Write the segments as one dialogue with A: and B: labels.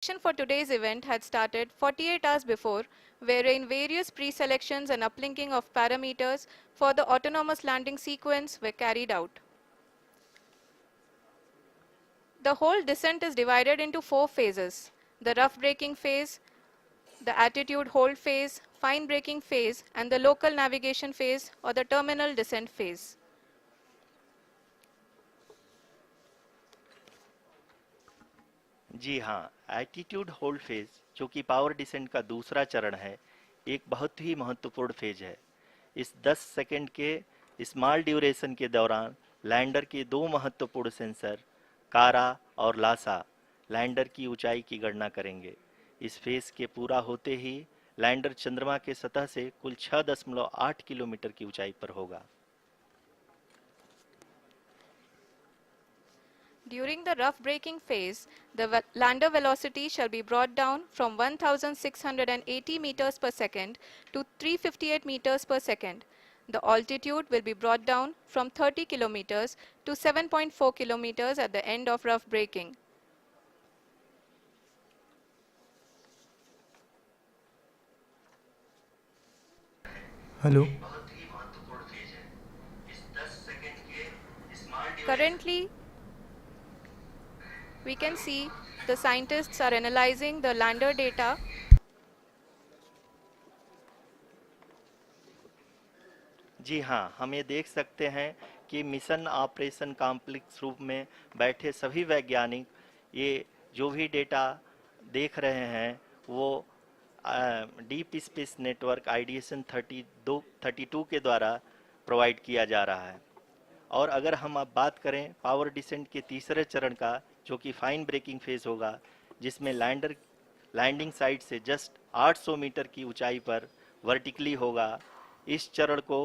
A: selection for today's event had started 48 hours before, wherein various pre-selections and uplinking of parameters for the autonomous landing sequence were carried out. The whole descent is divided into 4 phases: the rough braking phase, the attitude hold phase, fine braking phase, and the local navigation phase or the terminal descent phase.
B: जी हाँ, attitude hold phase जो कि power descent का दूसरा चरण है, एक बहुत ही महत्वपूर्ण फेज है। इस 10 सेकंड के स्मॉल ड्यूरेशन के दौरान लैंडर के दो महत्वपूर्ण सेंसर कारा और लासा लैंडर की ऊंचाई की गणना करेंगे। इस फेज के पूरा होते ही लैंडर चंद्रमा के सतह से कुल 6.8 किलोमीटर की ऊंचाई पर होगा।
A: During the rough braking phase, the lander velocity shall be brought down from 1680 meters per second to 358 meters per second. The altitude will be brought down from 30 kilometers to 7.4 kilometers at the end of rough braking.
C: Hello.
A: Currently, we can see the scientists are analyzing the lander data.
B: जी हाँ, हम ये देख सकते हैं कि mission operation complex रूप में बैठे सभी वैज्ञानिक ये जो भी डेटा देख रहे हैं वो डीप स्पेस नेटवर्क आईडीएसन 32 के द्वारा प्रोवाइड किया जा रहा है। और अगर हम अब बात करें पावर डिसेंट के तीसरे चरण का, जो कि फाइन ब्रेकिंग फेज होगा, जिसमें लैंडिंग साइट से जस्ट 800 मीटर की ऊंचाई पर वर्टिकली होगा। इस चरण को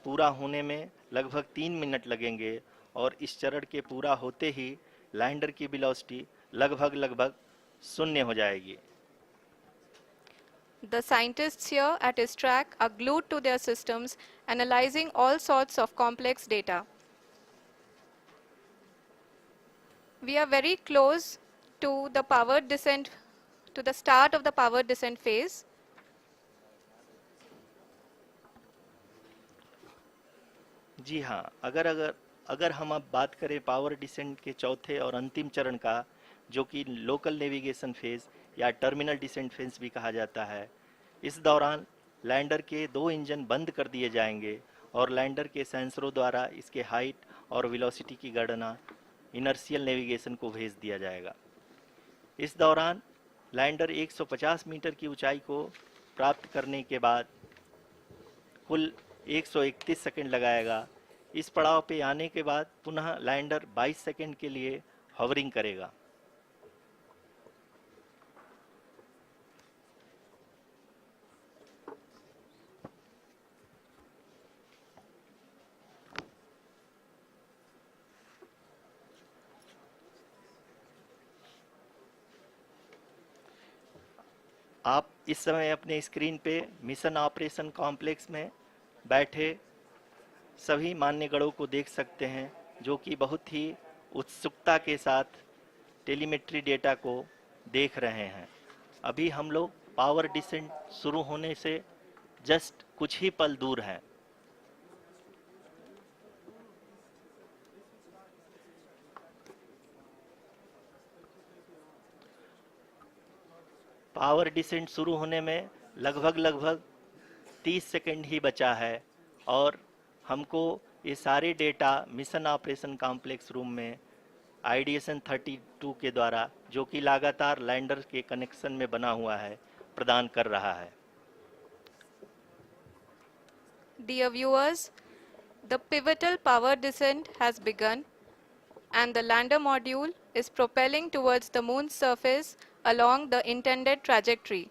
B: पूरा होने में लगभग 3 मिनट लगेंगे और इस चरण के पूरा होते ही लैंडर की वेलोसिटी लगभग शून्य हो जाएगी।
A: The scientists here at his track are glued to their systems, analyzing all sorts of complex data. We are very close to the powered descent, to the start of the powered descent phase.
B: जी हाँ, अगर हम अब बात करें power descent के चौथे और अंतिम चरण का, जो कि लोकल नेविगेशन फेज या टर्मिनल डिसेंट फेज भी कहा जाता है, इस दौरान लैंडर के 2 इंजन बंद कर दिए जाएंगे और लैंडर के सेंसरों द्वारा इसके हाइट और वेलोसिटी की गणना इनर्शियल नेविगेशन को भेज दिया जाएगा। इस दौरान लैंडर 150 मीटर की ऊंचाई को प्राप्त करने के बाद कुल 131 सेकंड लगाएगा। इस पड़ाव पे आने के बाद पुनः लैंडर 22 सेकंड के लिए हॉवरिंग करेगा। आप इस समय अपने स्क्रीन पे मिशन ऑपरेशन कॉम्प्लेक्स में बैठे सभी मान्यगणों को देख सकते हैं, जो कि बहुत ही उत्सुकता के साथ टेलीमेट्री डेटा को देख रहे हैं। अभी हम लोग पावर डिसेंट शुरू होने से जस्ट कुछ ही पल दूर हैं। पावर डिसेंट शुरू होने में लगभग 30 सेकंड ही बचा है और हमको ये सारे data mission operation complex room में आईडीएसन 32 के द्वारा, जो कि लगातार लैंडर के कनेक्शन में बना हुआ है, प्रदान कर रहा है।
A: Dear viewers, the pivotal power descent has begun and the lander module is propelling towards the moon's surface along the intended trajectory.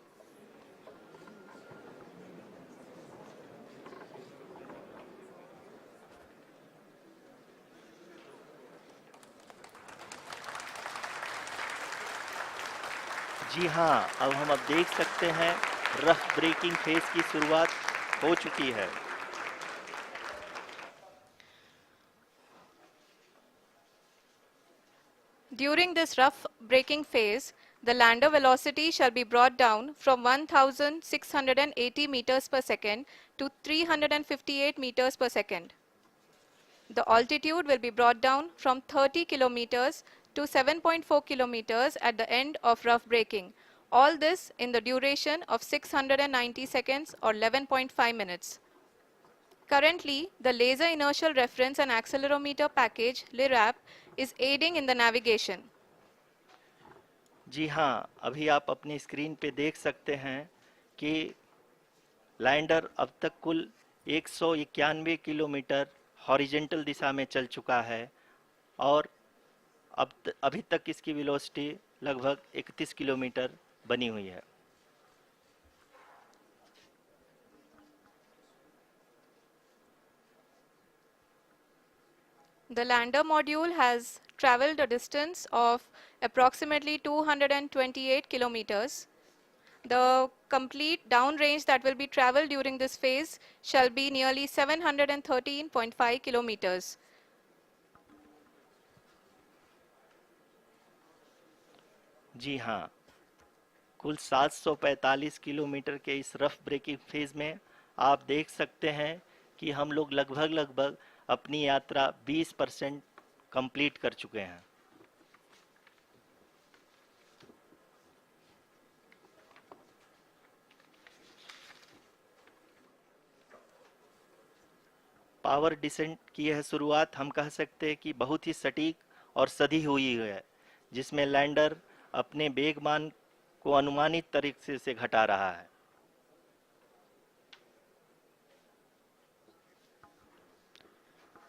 B: जी हाँ, अब हम देख सकते हैं रफ ब्रेकिंग फेज की शुरुआत हो चुकी है।
A: During this rough braking phase, The lander velocity shall be brought down from 1680 meters per second to 358 meters per second. The altitude will be brought down from 30 kilometers to 7.4 kilometers at the end of rough braking. All this in the duration of 690 seconds or 11.5 minutes. Currently, the Laser Inertial Reference and Accelerometer package (LIRAP) is aiding in the navigation.
B: जी हाँ, अभी आप अपनी screen पे देख सकते हैं कि lander अब तक कुल 191 किलोमीटर हॉरिजेंटल दिशा में चल चुका है और अभी तक इसकी वेलोसिटी लगभग 31 किलोमीटर बनी हुई है।
A: The lander module has traveled a distance of approximately 228 kilometers. The complete downrange that will be traveled during this phase shall be nearly 713.5 kilometers.
B: जी हाँ, कुल 745 किलोमीटर के इस रफ ब्रेकिंग फेज में आप देख सकते हैं कि हम लोग लगभग अपनी यात्रा 20% कंप्लीट कर चुके हैं। पावर डिसेंट की यह शुरुआत हम कह सकते हैं कि बहुत ही सटीक और सधी हुई है, जिसमें लैंडर अपने वेगमान को अनुमानित तरीके से घटा रहा है।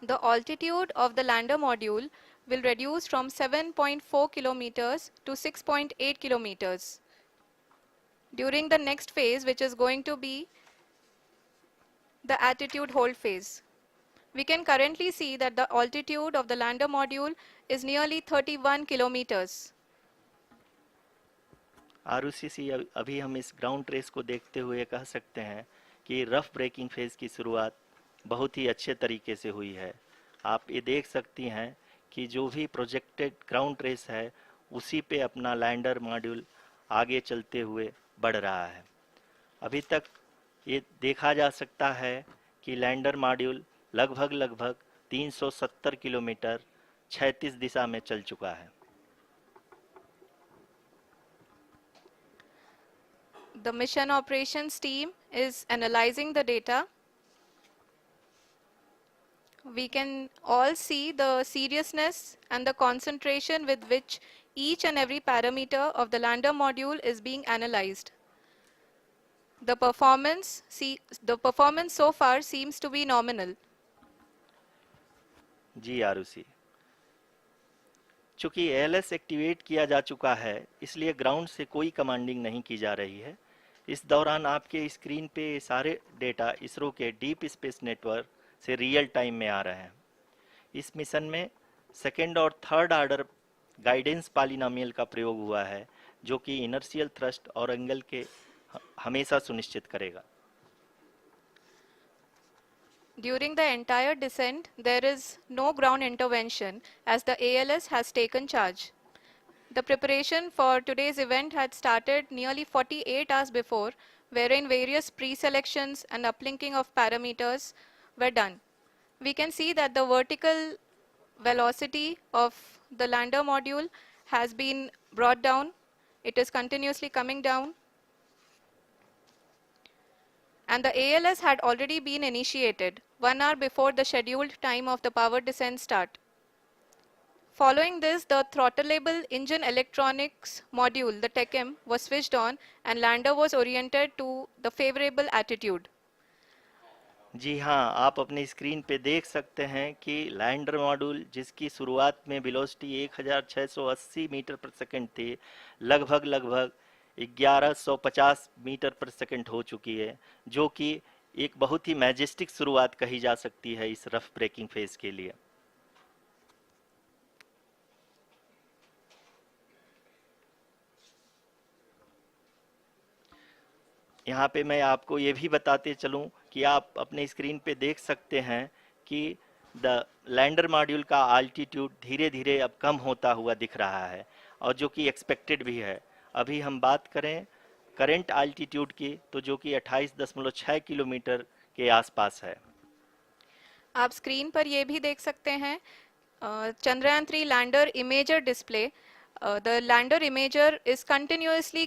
A: The altitude of the lander module will reduce from 7.4 kilometers to 6.8 kilometers. During the next phase, which is going to be the attitude hold phase. We can currently see that the altitude of the lander module is nearly 31 kilometers.
B: आरयूसीसी अभी हम इस ground trace को देखते हुए कह सकते हैं कि रफ ब्रेकिंग फेज की शुरुआत बहुत ही अच्छे तरीके से हुई है। आप ये देख सकती हैं कि जो भी प्रोजेक्टेड ग्राउंड ट्रेस है उसी पे अपना लैंडर मॉड्यूल आगे चलते हुए बढ़ रहा है। अभी तक ये देखा जा सकता है कि लैंडर मॉड्यूल लगभग 370 किलोमीटर क्षैतिज दिशा में चल चुका है।
A: The mission operations team is analyzing the data. We can all see the seriousness and the concentration with which each and every parameter of the lander module is being analyzed. The performance so far seems to be nominal.
B: जी आरुषि, चूंकि ALS activate किया जा चुका है इसलिए ground से कोई commanding नहीं की जा रही है। इस दौरान आपके स्क्रीन पे सारे डेटा इसरो के डीप स्पेस नेटवर्क से रियल टाइम में आ रहे हैं। इस मिशन में सेकेंड और थर्ड ऑर्डर गाइडेंस पॉलिनोमियल का प्रयोग हुआ है जो कि इनर्शियल थ्रस्ट और एंगल के हमेशा सुनिश्चित करेगा।
A: During the entire descent, there is no ground intervention as the ALS has taken charge. The preparation for today's event had started nearly 48 hours before, wherein various pre-selections and uplinking of parameters were done. We can see that the vertical velocity of the lander module has been brought down. It is continuously coming down. And the ALS had already been initiated 1 hour before the scheduled time of the power descent start. Following this, the throttleable engine electronics module, the TECM, was switched on and lander was oriented to the favorable attitude.
B: जी हाँ, आप अपनी screen पे देख सकते हैं कि lander module जिसकी शुरुआत में वेलोसिटी 1680 मीटर पर सेकंड थी, लगभग 1150 मीटर पर सेकंड हो चुकी है, जो कि एक बहुत ही मैजेस्टिक शुरुआत कही जा सकती है इस रफ ब्रेकिंग फेज के लिए। यहाँ पे मैं आपको ये भी बताते चलूँ कि आप अपने स्क्रीन पे देख सकते हैं कि द लैंडर मॉड्यूल का आल्टीट्यूड धीरे धीरे अब कम होता हुआ दिख रहा है और जो कि एक्सपेक्टेड भी है। अभी हम बात करें करंट आल्टीट्यूड की, तो जो कि 28.6 किलोमीटर के आसपास है।
A: आप स्क्रीन पर ये भी देख सकते हैं Chandrayaan 3 lander imager display. The lander imager is continuously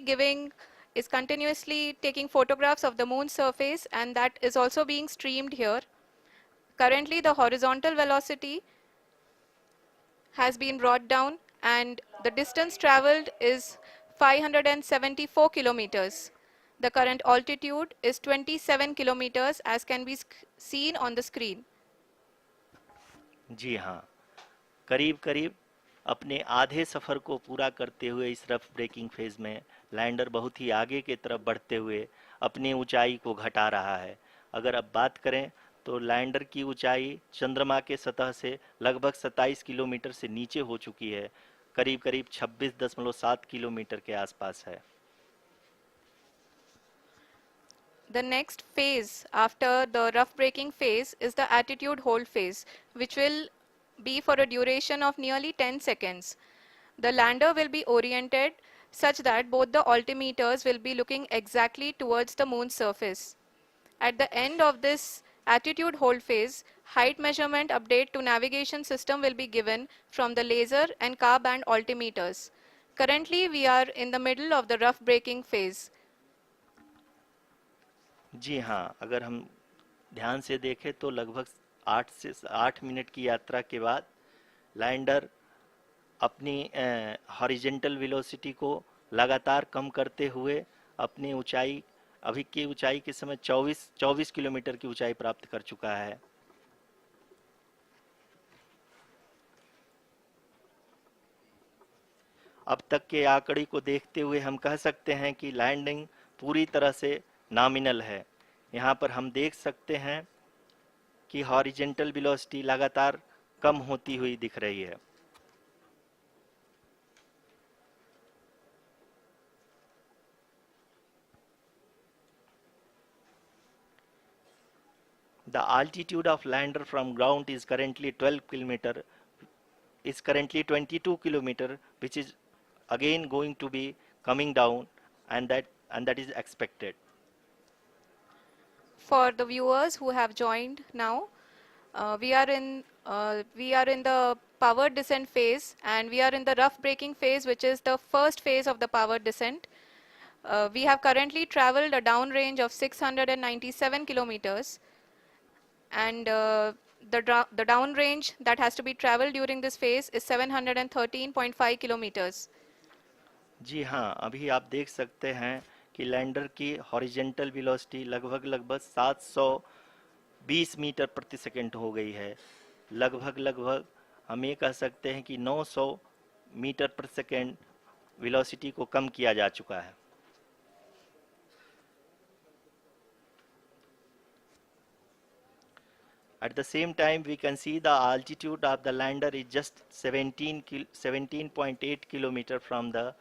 A: taking photographs of the moon's surface, and that is also being streamed here. Currently the horizontal velocity has been brought down and the distance traveled is 574 kilometers. The current altitude is 27 kilometers as can be seen on the screen.
B: जी हाँ, करीब करीब अपने आधे सफ़र को पूरा करते हुए इस रफ ब्रेकिंग फेज में लैंडर बहुत ही आगे की तरफ बढ़ते हुए अपनी ऊंचाई को घटा रहा है। अगर अब बात करें तो लैंडर की ऊंचाई चंद्रमा के सतह से लगभग 27 किलोमीटर से नीचे हो चुकी है, करीब करीब 26.7 किलोमीटर के आसपास है।
A: The next phase after the rough braking phase is the attitude hold phase, which will be for a duration of nearly 10 seconds. The lander will be oriented such that both the altimeters will be looking exactly towards the moon's surface. At the end of this attitude hold phase, height measurement update to navigation system will be given from the laser and car band altimeters. Currently, we are in the middle of the rough braking phase.
B: जी हाँ, अगर हम ध्यान से देखें तो लगभग 8 की यात्रा के बाद लैंडर अपनी हॉरिजेंटल वेलोसिटी को लगातार कम करते हुए अपनी ऊंचाई, अभी की ऊंचाई के समय 24 किलोमीटर की ऊंचाई प्राप्त कर चुका है। अब तक के आंकड़े को देखते हुए हम कह सकते हैं कि लैंडिंग पूरी तरह से नॉमिनल है। यहाँ पर हम देख सकते हैं कि हॉरिजेंटल वेलोसिटी लगातार कम होती हुई दिख रही है। The altitude of lander from ground is currently 22 kilometer, which is again going to be coming down, and that is expected.
A: For the viewers who have joined now, we are in the power descent phase, and we are in the rough braking phase, which is the first phase of the power descent. We have currently traveled a downrange of 697 kilometers, and the downrange that has to be traveled during this phase is 713.5 kilometers.
B: जी हाँ, अभी आप देख सकते हैं कि lander की horizontal velocity लगभग 720 metre प्रति सेकंड हो गई है। लगभग हम ये कह सकते हैं कि 900 मीटर प्रति सेकंड वेलोसिटी को कम किया जा चुका है। At the same time, we can see the altitude of the lander is just 17.8 kilometer from the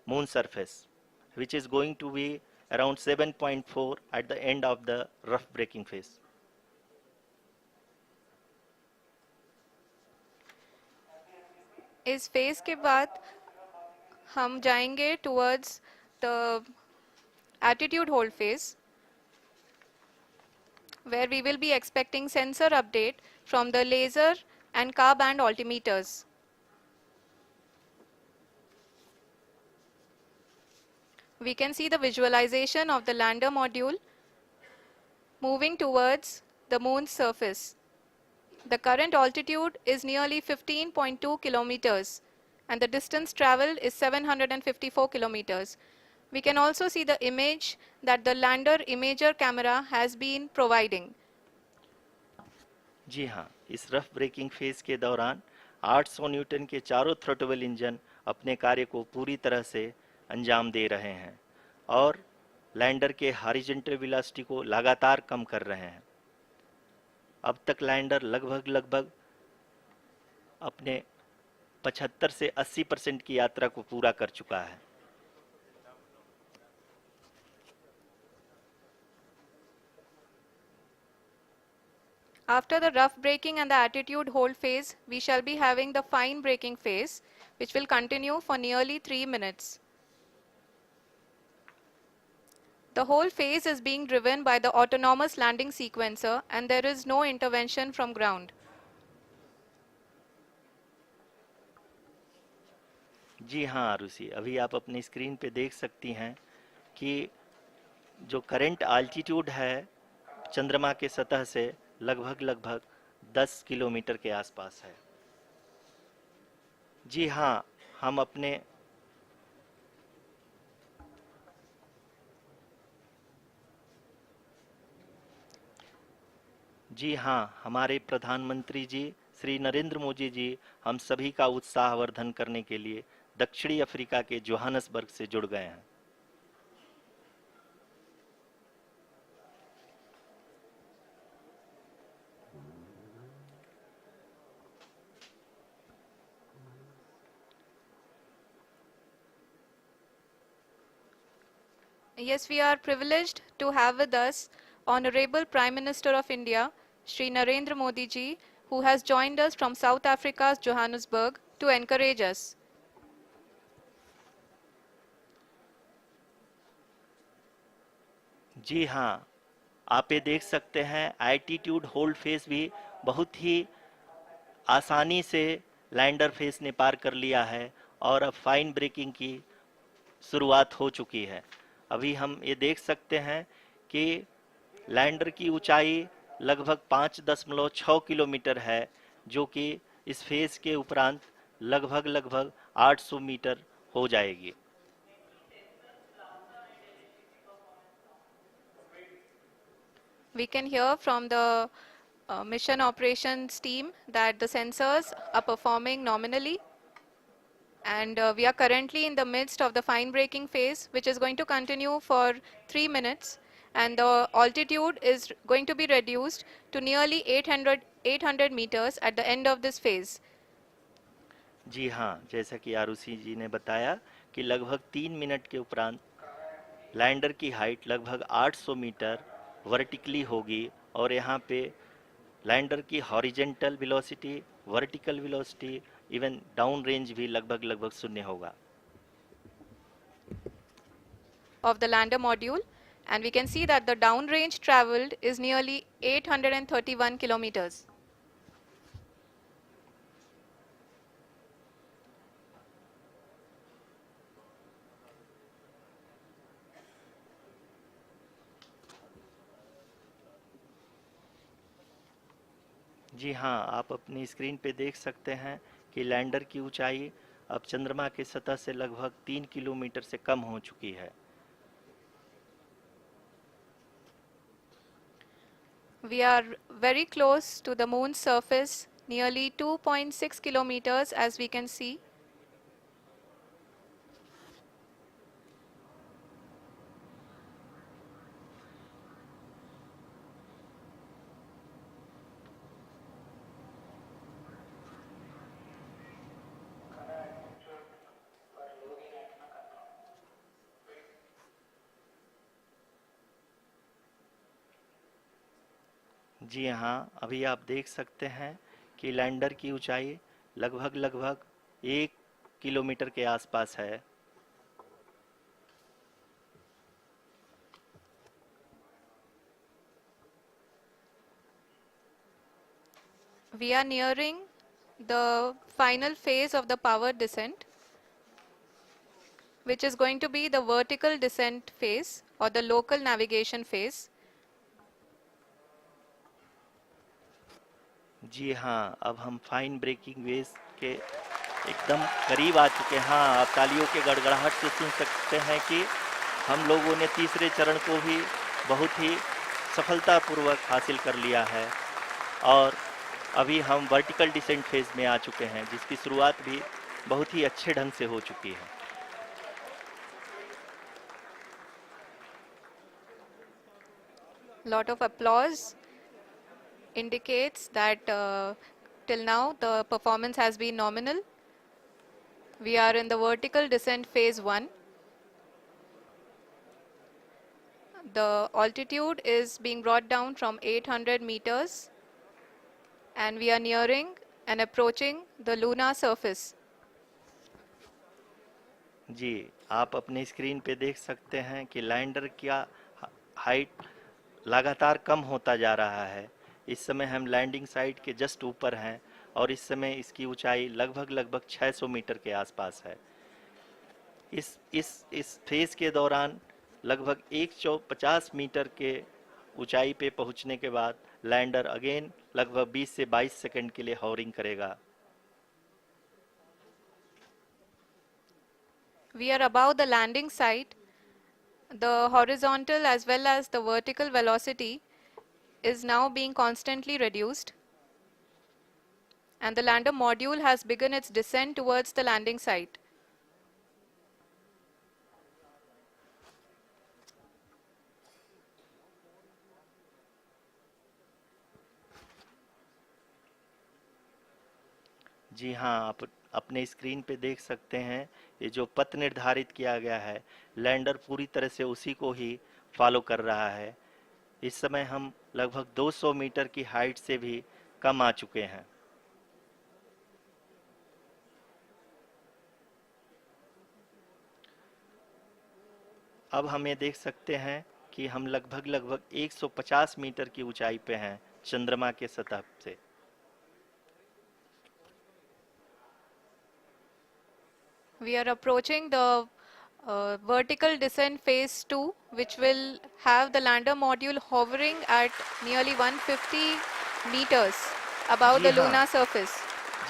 B: moon surface, which is going to be around 7.4 at the end of the rough braking phase.
A: इस phase के बाद हम जाएंगे towards the attitude hold phase, where we will be expecting sensor update from the laser and car band altimeters. We can see the visualization of the lander module moving towards the moon's surface. The current altitude is nearly 15.2 kilometers and the distance traveled is 754 kilometers. We can also see the image that the lander imager camera has been providing.
B: जी हाँ, इस rough breaking phase के दौरान 800 Newton के चारों throttle engine अपने कार्य को पूरी तरह से अंजाम दे रहे हैं और लैंडर के हॉरिजॉन्टल वेलोसिटी को लगातार कम कर रहे हैं। अब तक लैंडर लगभग अपने 75 से 80% की यात्रा को पूरा कर चुका है।
A: After the rough braking and the attitude hold phase, we shall be having the fine braking phase, which will continue for nearly 3 minutes. The whole phase is being driven by the autonomous landing sequencer and there is no intervention from ground.
B: जी हाँ आरुषि, अभी आप अपनी screen पे देख सकती हैं कि जो करंट आल्टीट्यूड है चंद्रमा के सतह से लगभग लगभग 10 किलोमीटर के आसपास है। जी हाँ, हम अपने जी हाँ, हमारे प्रधानमंत्री जी श्री नरेंद्र मोदी जी हम सभी का उत्साहवर्धन करने के लिए दक्षिणी अफ्रीका के जोहानसबर्ग से जुड़ गए हैं।
A: Yes, we are privileged to have with us Honorable Prime Minister of India, Shri Narendra Modi ji, who has joined us from South Africa's Johannesburg to encourage us.
B: जी हाँ, आप ये देख सकते हैं एल्टीट्यूड होल्ड फेस भी बहुत ही आसानी से लैंडर फेस ने पार कर लिया है और अब फाइन ब्रेकिंग की शुरुआत हो चुकी है। अभी हम ये देख सकते हैं कि लैंडर की ऊंचाई लगभग 5.6 किलोमीटर है, जो कि इस फेज के उपरांत लगभग लगभग 800 मीटर हो जाएगी।
A: We can hear from the mission operations team that the sensors are performing nominally and we are currently in the midst of the fine braking phase, which is going to continue for 3 minutes and the altitude is going to be reduced to nearly 800 meters at the end of this phase.
B: जी हाँ, जैसा कि आरुषि जी ने बताया कि लगभग 3 minute के उपरांत lander की हाइट लगभग 800 मीटर वर्टिकली होगी और यहाँ पे लैंडर की horizontal velocity, vertical velocity, even down range भी लगभग लगभग शून्य होगा
A: Of the lander module, and we can see that the downrange traveled is nearly 831 kilometers.
B: जी हाँ, आप अपनी स्क्रीन पे देख सकते हैं कि लैंडर की ऊंचाई अब चंद्रमा की सतह से लगभग 3 किलोमीटर से कम हो चुकी है।
A: We are very close to the moon's surface, nearly 2.6 kilometers as we can see.
B: जी हाँ, अभी आप देख सकते हैं कि लैंडर की ऊंचाई लगभग लगभग 1 किलोमीटर के आसपास है।
A: We are nearing the final phase of the power descent, which is going to be the vertical descent phase or the local navigation phase.
B: जी हाँ, अब हम फाइन ब्रेकिंग वेव के एकदम करीब आ चुके हैं। हाँ, आप तालियों के गड़गड़ाहट से सुन सकते हैं कि हम लोगों ने तीसरे चरण को भी बहुत ही सफलतापूर्वक हासिल कर लिया है और अभी हम वर्टिकल डिसेंट फेज में आ चुके हैं, जिसकी शुरुआत भी बहुत ही अच्छे ढंग से हो चुकी है।
A: Lot of applause indicates that till now the performance has been nominal. We are in the vertical descent phase 1. The altitude is being brought down from 800 meters and we are nearing and approaching the lunar surface.
B: जी, आप अपने screen पे देख सकते हैं कि lander का height लगातार कम होता जा रहा है। इस समय हम लैंडिंग साइट के जस्ट ऊपर हैं और इस समय इसकी ऊंचाई लगभग 600 मीटर के आसपास है। इस फेज के दौरान लगभग 150 मीटर के ऊंचाई पे पहुंचने के बाद लैंडर अगेन लगभग 20 से 22 सेकंड के लिए हॉवरिंग करेगा।
A: We are above the landing site. The horizontal as well as the vertical velocity is now being constantly reduced, and the lander module has begun its descent towards the landing site.
B: जी हाँ, आप अपने screen पे देख सकते हैं ये जो पथ निर्धारित किया गया है, लैंडर पूरी तरह से उसी को ही फॉलो कर रहा है। इस समय हम लगभग 200 मीटर की हाइट से भी कम आ चुके हैं। अब हम ये देख सकते हैं कि हम लगभग 150 मीटर की ऊंचाई पे हैं चंद्रमा के सतह से।
A: We are approaching the vertical descent phase 2, which will have the lander module hovering at nearly 150 meters above
B: ji
A: the
B: हाँ,
A: lunar surface.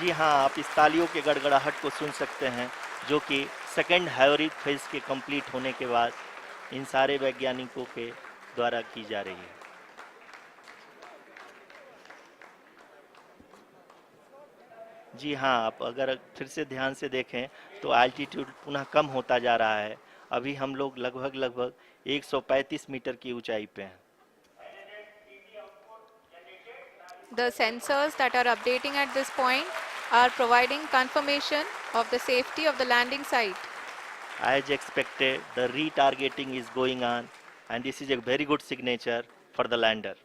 B: जी हाँ, आप इस तालियों के गड़गड़ाहट को सुन सकते हैं जो कि सेकंड हैवरिक फेज के कंप्लीट होने के बाद इन सारे वैज्ञानिकों के द्वारा की जा रही है। जी हाँ, आप अगर फिर से ध्यान से देखें तो एल्टीट्यूड पुनः कम होता जा रहा है। अभी हम लोग लगभग 135 मीटर की ऊंचाई पे हैं।
A: The sensors that are updating at this point are providing confirmation of the safety of the landing site.
B: As expected, the retargeting is going on and this is a very good signature for the lander.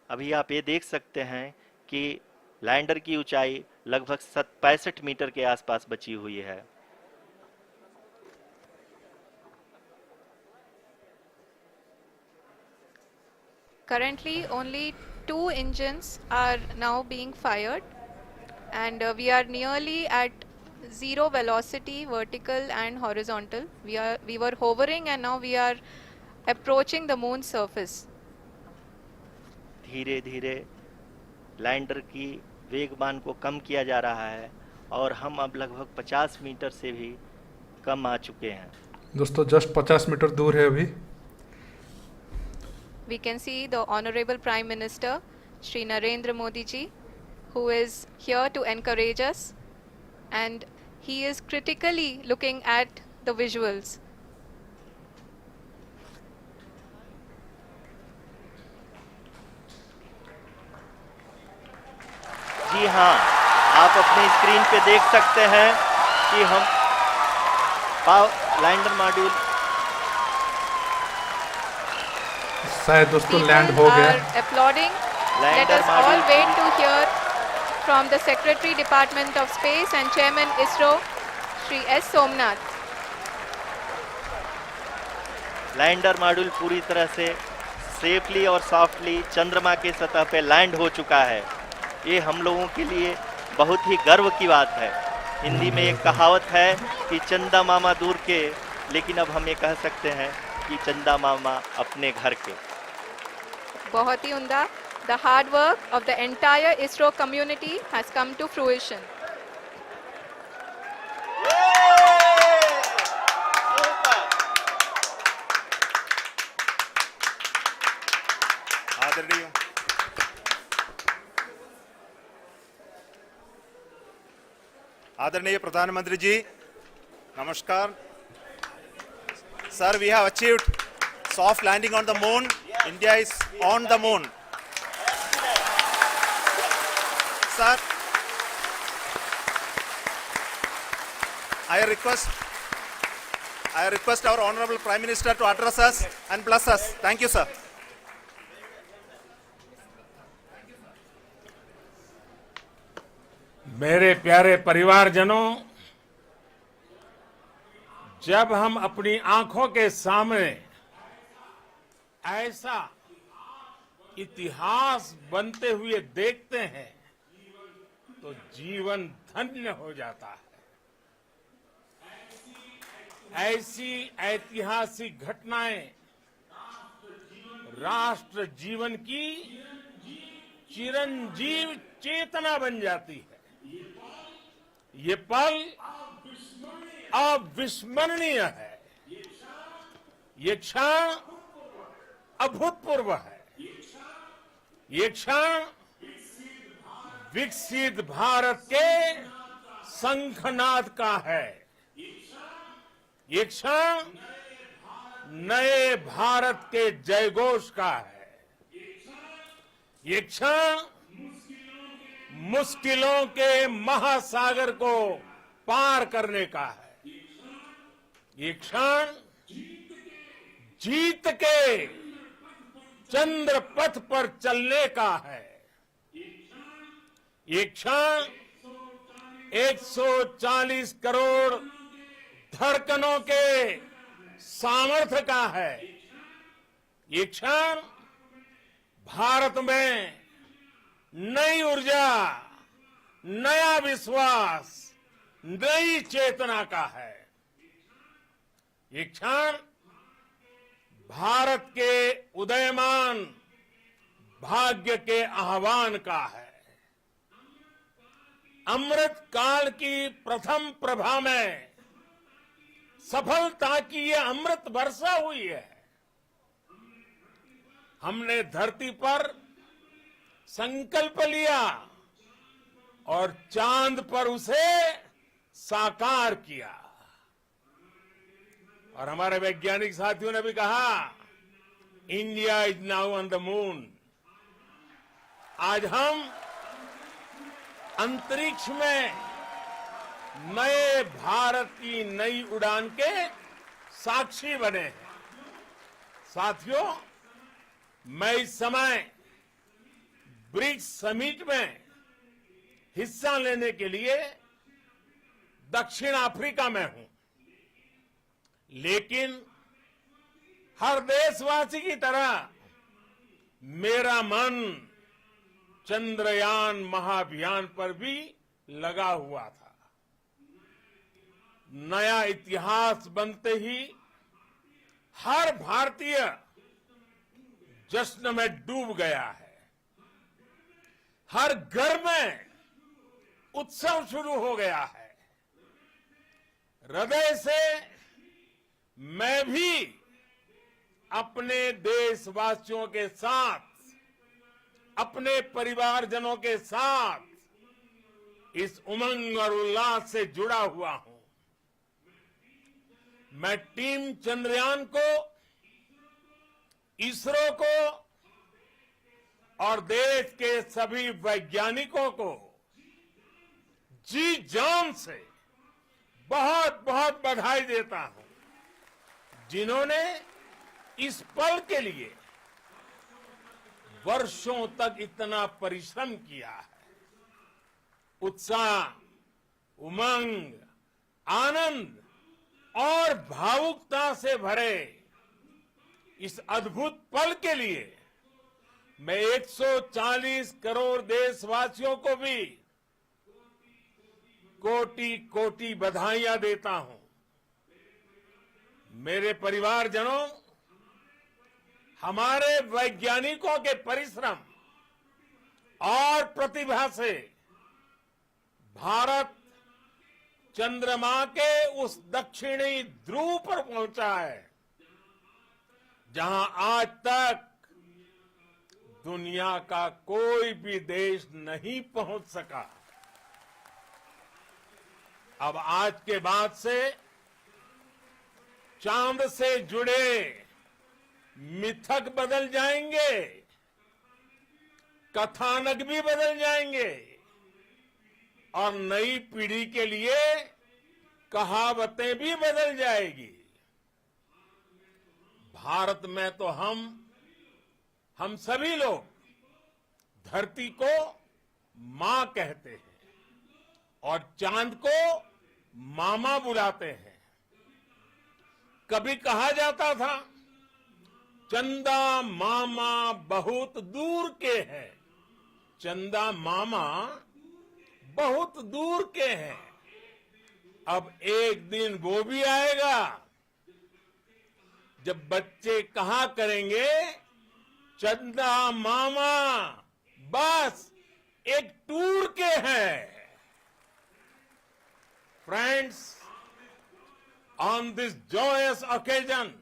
B: अभी आप ये देख सकते हैं कि lander की ऊंचाई लगभग 65 मीटर के आसपास बची हुई है।
A: Currently, only 2 engines are now being fired, and we are nearly at zero velocity, vertical and horizontal. We were hovering, and now we are approaching the moon's surface.
B: धीरे धीरे लैंडर की वेगमान को कम किया जा रहा है और हम अब लगभग 50 मीटर से भी कम आ चुके हैं।
C: दोस्तों जस्ट 50 मीटर दूर है अभी।
A: We can see the Honorable Prime Minister, Shri Narendra Modi ji, who is here to encourage us, and he is critically looking at the visuals.
B: जी हाँ, आप अपने स्क्रीन पे देख सकते हैं कि हम लैंडर मॉड्यूल
C: शायद दोस्तों
A: People
C: लैंड हो गया।
A: are applauding. Let
B: lander
A: us all
B: module
A: wait to hear from the Secretary Department of Space and Chairman ISRO, Shri S. Somnath.
B: Lander module पूरी तरह से सेफली और सॉफ्टली चंद्रमा के सतह पे लैंड हो चुका है। ये हम लोगों के लिए बहुत ही गर्व की बात है। हिंदी में एक कहावत है कि चंदा मामा दूर के, लेकिन अब हम ये कह सकते हैं कि चंदा मामा अपने घर के।
A: बहुत ही उम्दा. The hard work of the entire ISRO community has come to fruition.
D: आदरणीय आदरणीय प्रधानमंत्री जी, नमस्कार। Sir, we have achieved soft landing on the moon. India is on the moon. Sir, I request our Honorable Prime Minister to address us and bless us. Thank you, sir.
E: मेरे प्यारे परिवारजनों, जब हम अपनी आंखों के सामने ऐसा इतिहास बनते हुए देखते हैं तो जीवन धन्य हो जाता है। ऐसी ऐतिहासिक घटनाएं राष्ट्र जीवन की चिरंजीव चेतना बन जाती है। ये पल अविस्मरणीय है। ये क्षण अभूतपूर्व है। ये क्षण विकसित भारत के शंखनाद का है। ये क्षण नए भारत के जयघोष का है। ये क्षण मुश्किलों के महासागर को पार करने का है। ये क्षण जीत के चंद्र पथ पर चलने का है। ये क्षण 140 करोड़ धड़कनों के सामर्थ्य का है। ये क्षण भारत में नई ऊर्जा, नया विश्वास, नई चेतना का है। ये क्षण भारत के उदयमान भाग्य के आह्वान का है। अमृत काल की प्रथम प्रभा में सफलता की ये अमृत वर्षा हुई है। हमने धरती पर संकल्प लिया और चांद पर उसे साकार किया। और हमारे वैज्ञानिक साथियों ने भी कहा, India is now on the moon. आज हम अंतरिक्ष में नए भारत की नई उड़ान के साक्षी बने हैं। साथियों, मैं इस समय ब्रिक्स समिट में हिस्सा लेने के लिए दक्षिण अफ्रीका में हूं, लेकिन हर देशवासी की तरह मेरा मन चंद्रयान महाअभियान पर भी लगा हुआ था। नया इतिहास बनते ही हर भारतीय जश्न में डूब गया है। हर घर में उत्सव शुरू हो गया है। हृदय से मैं भी अपने देशवासियों के साथ, अपने परिवारजनों के साथ इस उमंग और उल्लास से जुड़ा हुआ हूं। मैं टीम चंद्रयान को, इसरो को और देश के सभी वैज्ञानिकों को जी जान से बहुत बहुत बधाई देता हूं, जिन्होंने इस पल के लिए वर्षों तक इतना परिश्रम किया है। उत्साह, उमंग, आनंद और भावुकता से भरे इस अद्भुत पल के लिए मैं 140 करोड़ देशवासियों को भी कोटि कोटि बधाइयां देता हूं। मेरे परिवारजनों, हमारे वैज्ञानिकों के परिश्रम और प्रतिभा से भारत चंद्रमा के उस दक्षिणी ध्रुव पर पहुंचा है, जहां आज तक दुनिया का कोई भी देश नहीं पहुंच सका। अब आज के बाद से चांद से जुड़े मिथक बदल जाएंगे, कथानक भी बदल जाएंगे और नई पीढ़ी के लिए कहावतें भी बदल जाएगी। भारत में तो हम सभी लोग धरती को मां कहते हैं और चांद को मामा बुलाते हैं। कभी कहा जाता था चंदा मामा बहुत दूर के हैं। चंदा मामा बहुत दूर के हैं। अब एक दिन वो भी आएगा जब बच्चे कहा करेंगे, चंदा मामा बस एक टूर के हैं। Friends, on this joyous occasion,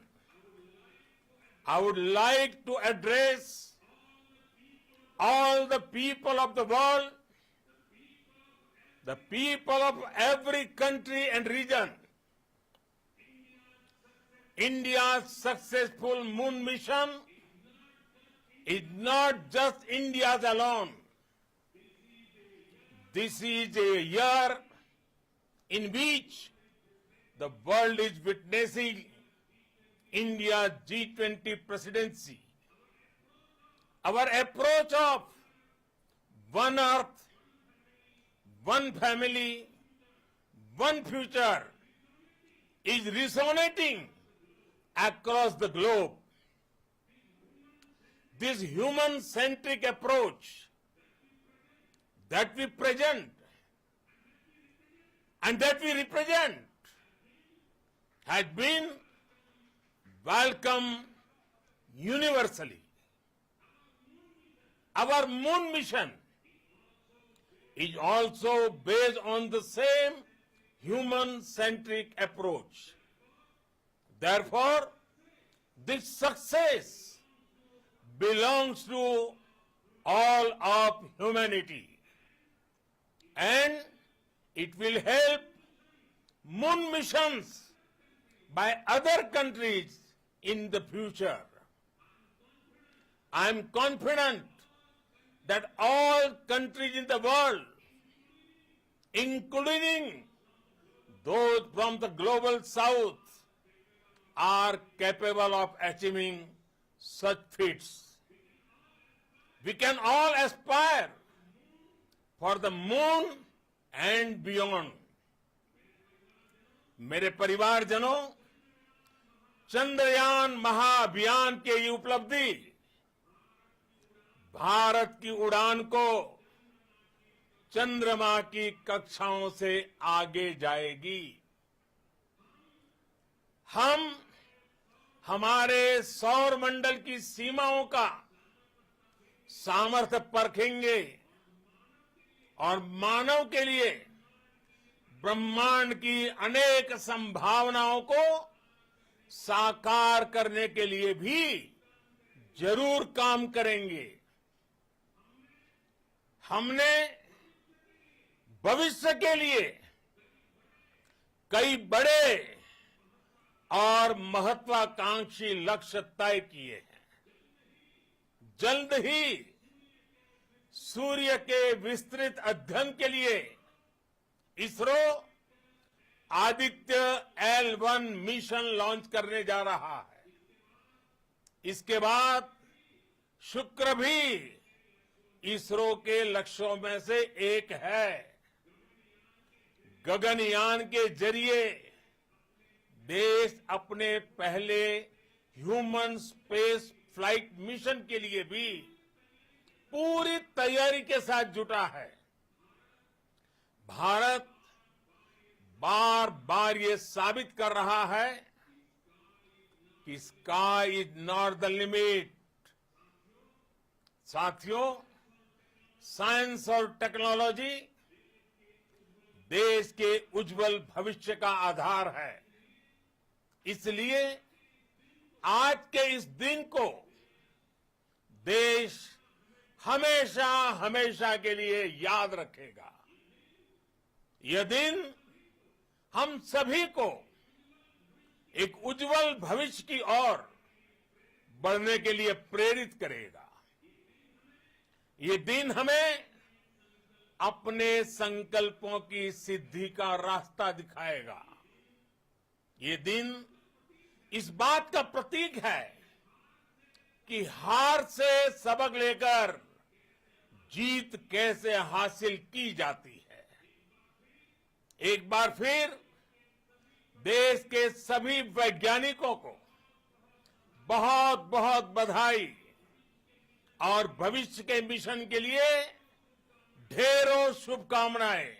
E: I would like to address all the people of the world, the people of every country and region. India's successful moon mission is not just India's alone. This is a year in which the world is witnessing India's G20 presidency. Our approach of one earth, one family, one future is resonating across the globe. This human-centric approach that we present and that we represent has been welcomed universally. Our moon mission is also based on the same human-centric approach. Therefore, this success belongs to all of humanity, and it will help moon missions by other countries in the future. I am confident that all countries in the world, including those from the global south, are capable of achieving such feats. We can all aspire for the moon and beyond. मेरे परिवारजनों, चंद्रयान महाअभियान के ये उपलब्धि भारत की उड़ान को चंद्रमा की कक्षाओं से आगे जाएगी। हम हमारे सौर मंडल की सीमाओं का सामर्थ्य परखेंगे और मानव के लिए ब्रह्मांड की अनेक संभावनाओं को साकार करने के लिए भी जरूर काम करेंगे। हमने भविष्य के लिए कई बड़े और महत्वाकांक्षी लक्ष्य तय किए हैं। जल्द ही सूर्य के विस्तृत अध्ययन के लिए ISRO Aditya L1 mission launch करने जा रहा है। इसके बाद शुक्र भी इसरो के लक्ष्यों में से एक है। गगनयान के जरिए देश अपने पहले ह्यूमन स्पेस फ्लाइट मिशन के लिए भी पूरी तैयारी के साथ जुटा है। भारत बार बार ये साबित कर रहा है कि sky is not the limit. साथियों, साइंस और टेक्नोलॉजी देश के उज्जवल भविष्य का आधार है। इसलिए आज के इस दिन को देश हमेशा हमेशा के लिए याद रखेगा। यह दिन हम सभी को एक उज्जवल भविष्य की ओर बढ़ने के लिए प्रेरित करेगा। ये दिन हमें अपने संकल्पों की सिद्धि का रास्ता दिखाएगा। ये दिन इस बात का प्रतीक है कि हार से सबक लेकर जीत कैसे हासिल की जाती है। एक बार फिर देश के सभी वैज्ञानिकों को बहुत बहुत बधाई और भविष्य के मिशन के लिए ढेरों शुभकामनाएं।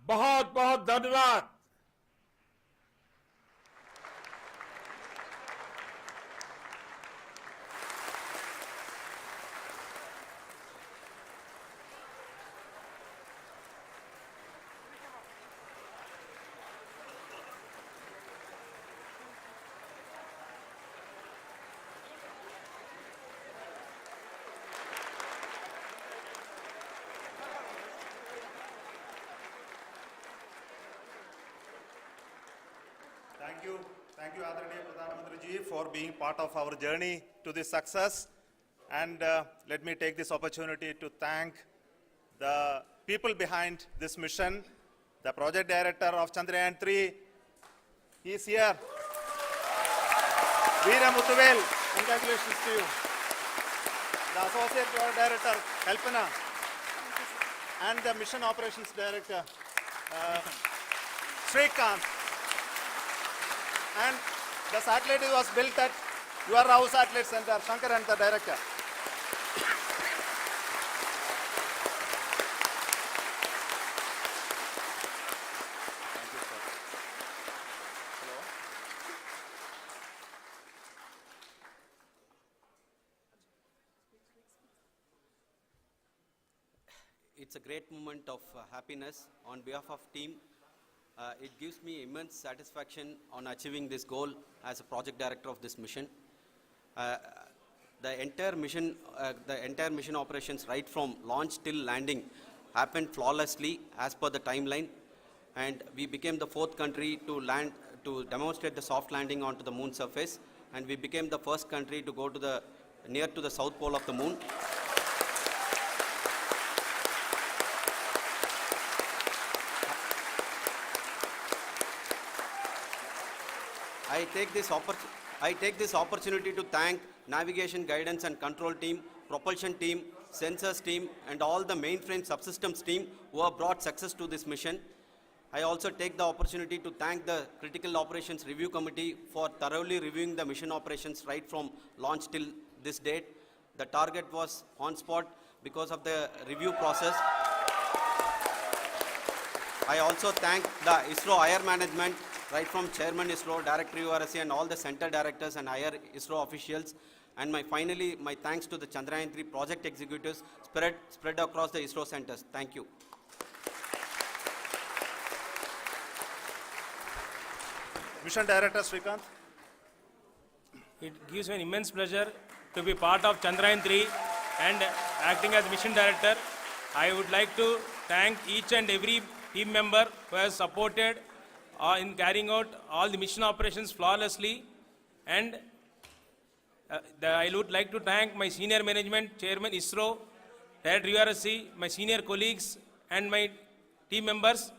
E: बहुत बहुत धन्यवाद।
D: Thank you, Adranaya Pradhan Mantri ji, for being part of our journey to this success. And let me take this opportunity to thank the people behind this mission, the project director of Chandrayan 3. He is here. Veera Muthuvel, congratulations to you. The associate project director, Kalpana, and the mission operations director, Srikanth. And the satellite was built at your house satellite center, Shankaran, the director. Thank you, sir. Hello.
F: It's a great moment of happiness on behalf of team. It gives me immense satisfaction on achieving this goal as a project director of this mission. The entire mission operations right from launch till landing happened flawlessly as per the timeline, and we became the 4th country to demonstrate the soft landing onto the moon surface, and we became the first country to go to near to the south pole of the moon. I take this opportunity to thank navigation, guidance and control team, propulsion team, sensors team and all the mainframe subsystems team who have brought success to this mission. I also take the opportunity to thank the Critical Operations Review Committee for thoroughly reviewing the mission operations right from launch till this date. The target was on spot because of the review process. I also thank the ISRO higher management, right from Chairman ISRO, Director URSC and all the center directors and higher ISRO officials. And finally, my thanks to the Chandrayan 3 project executives spread across the ISRO centers. Thank you.
D: Mission Director Srikanth.
G: It gives me an immense pleasure to be part of Chandrayan 3 and acting as Mission Director. I would like to thank each and every team member who has supported in carrying out all the mission operations flawlessly, and I would like to thank my senior management, Chairman ISRO, Director URSC, my senior colleagues and my team members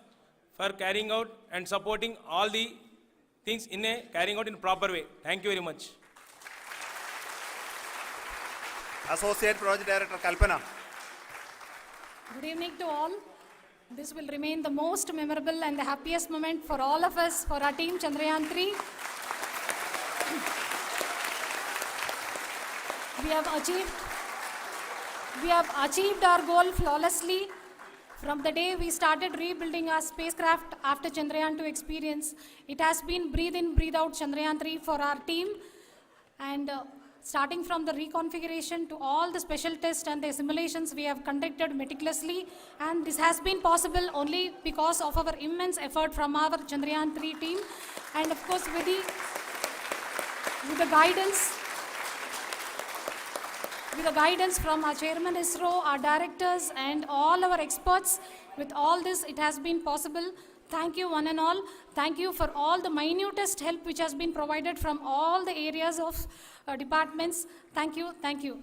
G: for carrying out and supporting all the things carrying out in a proper way. Thank you very much.
D: Associate Project Director Kalpana.
H: Good evening to all. This will remain the most memorable and the happiest moment for all of us, for our team Chandrayan 3. We have achieved our goal flawlessly. From the day we started rebuilding our spacecraft after Chandrayan 2 experience, it has been breathe in, breathe out Chandrayan 3 for our team. And starting from the reconfiguration to all the special tests and the simulations we have conducted meticulously, and this has been possible only because of our immense effort from our Chandrayan 3 team, and of course with the guidance from our Chairman ISRO, our directors and all our experts. With all this, it has been possible. Thank you one and all. Thank you for all the minutest help which has been provided from all the areas of departments. Thank you. Thank you.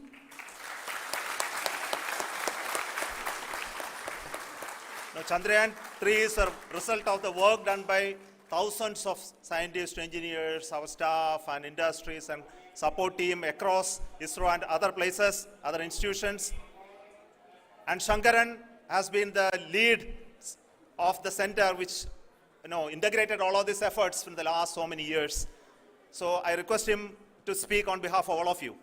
D: Now, Chandrayan 3 is a result of the work done by thousands of scientists, engineers, our staff and industries and support team across ISRO and other places, other institutions. And Shankaran has been the lead of the center which integrated all of these efforts in the last so many years. So I request him to speak on behalf of all of you.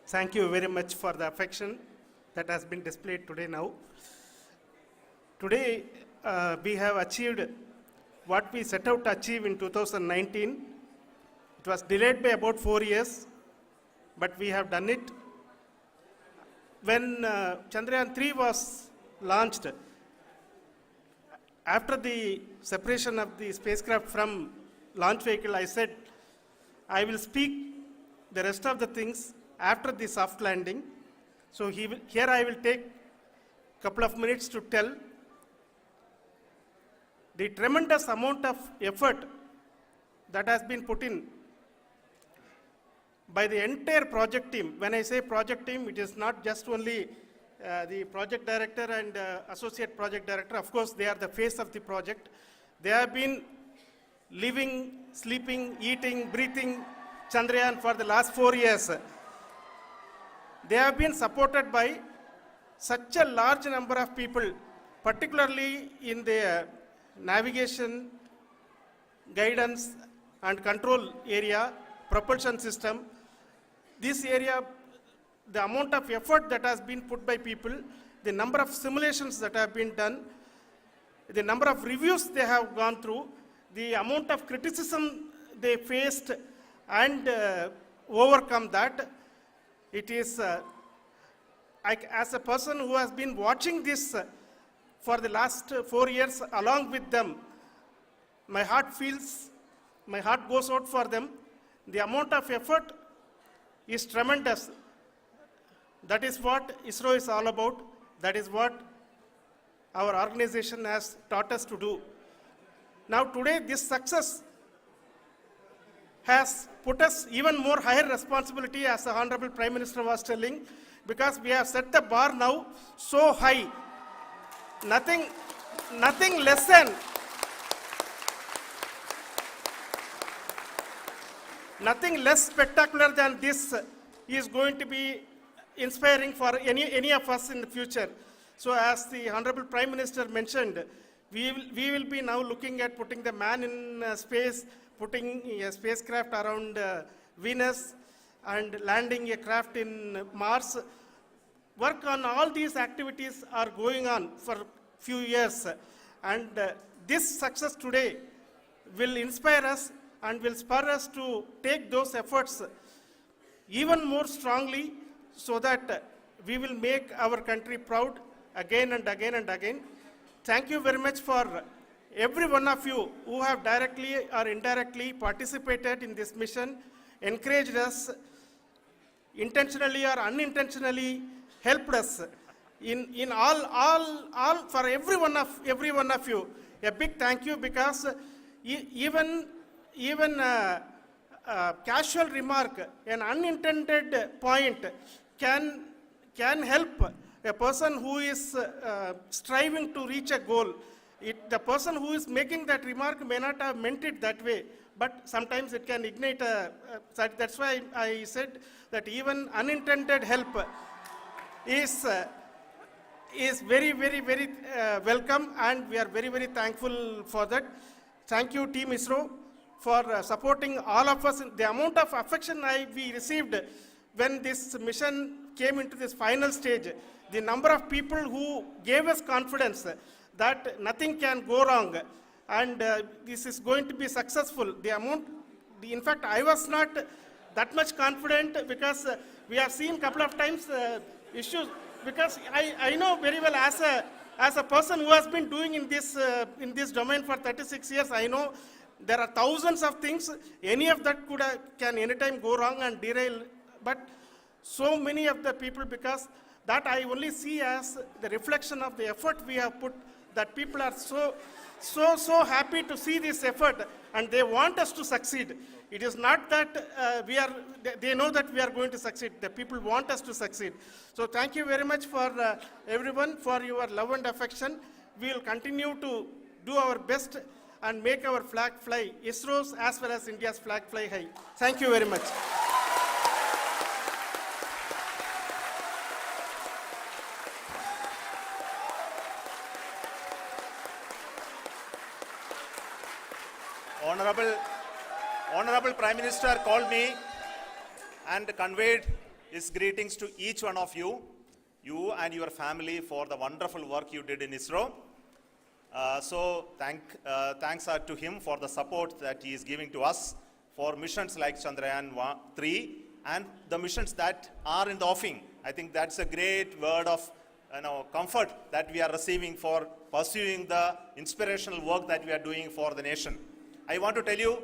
I: Thank you very much for the affection that has been displayed today now. Today, we have achieved what we set out to achieve in 2019. It was delayed by about 4 years, but we have done it. When Chandrayan 3 was launched, after the separation of the spacecraft from launch vehicle, I said, I will speak the rest of the things after the soft landing. So here I will take a couple of minutes to tell the tremendous amount of effort that has been put in by the entire project team. When I say project team, it is not just only the project director and associate project director. Of course, they are the face of the project. They have been living, sleeping, eating, breathing Chandrayan for the last 4 years. They have been supported by such a large number of people, particularly in the navigation, guidance and control area, propulsion system. This area, the amount of effort that has been put by people, the number of simulations that have been done, the number of reviews they have gone through, the amount of criticism they faced and overcome that. It is, as a person who has been watching this for the last 4 years along with them, my heart goes out for them. The amount of effort is tremendous. That is what ISRO is all about. That is what our organization has taught us to do. Now today, this success has put us even more higher responsibility, as the Honorable Prime Minister was telling, because we have set the bar now so high. Nothing less than nothing less spectacular than this is going to be inspiring for any of us in the future. So as the Honorable Prime Minister mentioned, we will be now looking at putting the man in space, putting a spacecraft around Venus and landing a craft in Mars. Work on all these activities are going on for few years, and this success today will inspire us and will spur us to take those efforts even more strongly, so that we will make our country proud again and again and again. Thank you very much for every one of you who have directly or indirectly participated in this mission, encouraged us, intentionally or unintentionally helped us in all for every one of you. A big thank you, because even casual remark, an unintended point can help a person who is striving to reach a goal. The person who is making that remark may not have meant it that way, but sometimes it can ignite that's why I said that even unintended help is very, very, very welcome, and we are very, very thankful for that. Thank you, Team ISRO, for supporting all of us. The amount of affection we received when this mission came into this final stage, the number of people who gave us confidence that nothing can go wrong and this is going to be successful. In fact, I was not that much confident, because we have seen couple of times issues, because I know very well as a person who has been doing in this domain for 36 years, I know there are thousands of things. Any of that can anytime go wrong and derail, but so many of the people, because that I only see as the reflection of the effort we have put, that people are so happy to see this effort and they want us to succeed. It is not that they know that we are going to succeed. The people want us to succeed. So thank you very much for everyone for your love and affection. We will continue to do our best and make our flag fly, ISRO's as well as India's flag fly high. Thank you very much.
D: Honorable Prime Minister called me and conveyed his greetings to each one of you and your family for the wonderful work you did in ISRO. Thanks are to him for the support that he is giving to us for missions like Chandrayan 3 and the missions that are in the offing. I think that's a great word of comfort that we are receiving for pursuing the inspirational work that we are doing for the nation. I want to tell you,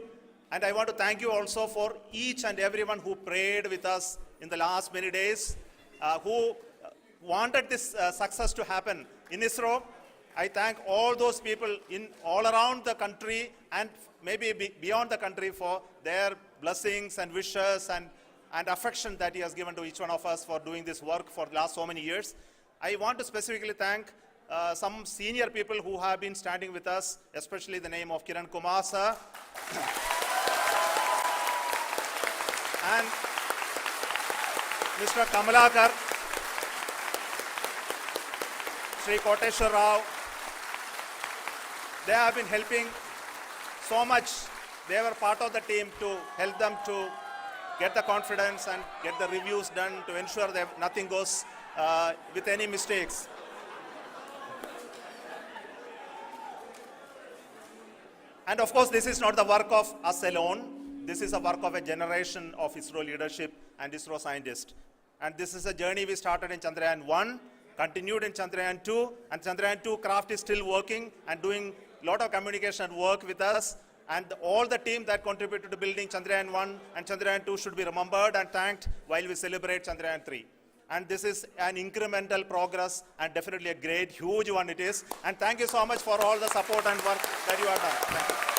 D: and I want to thank you also for each and everyone who prayed with us in the last many days, who wanted this success to happen in ISRO. I thank all those people in all around the country and maybe beyond the country for their blessings and wishes and affection that he has given to each one of us for doing this work for the last so many years. I want to specifically thank some senior people who have been standing with us, especially the name of Kiran Kumar sir and Mr. Kamalakar, Sri Koteshwar Rao. They have been helping so much. They were part of the team to help them to get the confidence and get the reviews done to ensure that nothing goes with any mistakes. And of course, this is not the work of us alone. This is a work of a generation of ISRO leadership and ISRO scientists. And this is a journey we started in Chandrayan 1, continued in Chandrayan 2, and Chandrayan 2 craft is still working and doing a lot of communication work with us. And all the team that contributed to building Chandrayan 1 and Chandrayan 2 should be remembered and thanked while we celebrate Chandrayan 3. And this is an incremental progress and definitely a great, huge one it is. And thank you so much for all the support and work that you have done. Thank you.